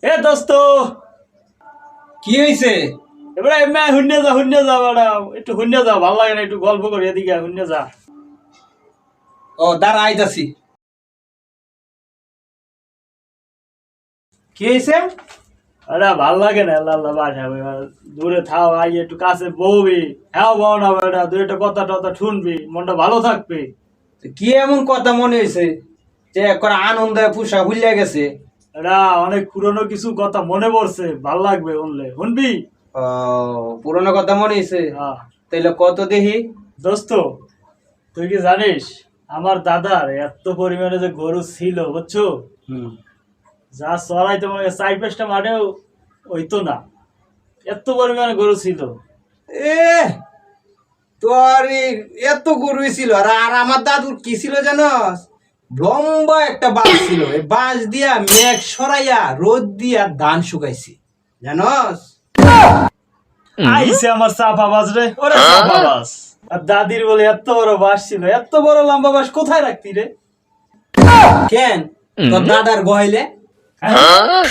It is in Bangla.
এ দোস্ত, কি হয়েছে? এবারে এমনি হুন্যে যা বেটা, একটু হুন্যে যা, ভালো লাগে না, একটু গল্প করি, এদিকে হুন্যে যা। ও দাঁড়া, আইতাছি। কি হয়েছে? আরে ভাল লাগে না, আল্লাহ আল্লাহ বাসা দূরে থাও, আই একটু কাছে বউবি, হ্যাঁ বউ না বেটা, দুই একটা কথা টথা শুনবি, মনটা ভালো থাকবে। কি এমন কথা মনে হয়েছে যে একবার আনন্দে পুষা ভুলিয়া গেছে? এটা অনেক পুরনো কিছু কথা মনে পড়ছে, ভাল লাগবে শুনলে, শুনবি? ও, পুরনো কথা মনে হয়েছে? হ্যাঁ। তাইলে কত দেখি। দোস্ত, তুই কি জানিস আমার দাদার এত পরিমাণে যে গরু ছিল বুঝছো, যা চড়াইতে মনে হয় 4-5টা মাঠেও হইতো না, এত পরিমাণে গরু ছিল। এ তোর এত গরু ছিল, আর আর আমার দাদুর কি ছিল জানস? লম্বা একটা বাঁশ ছিল, এই বাঁশ দিয়া মেঘ সরাইয়া রোদ দিয়া ধান শুকাইছি, জানস? আইছে আমার চাপা বাজ রে, ওরে চাপা বাজ। আর দাদির বলে এত বড় বাস ছিল, এত বড় লম্বা বাস কোথায় রাখতি রে? কেন তোর দাদার গহাইলে? হ্যাঁ?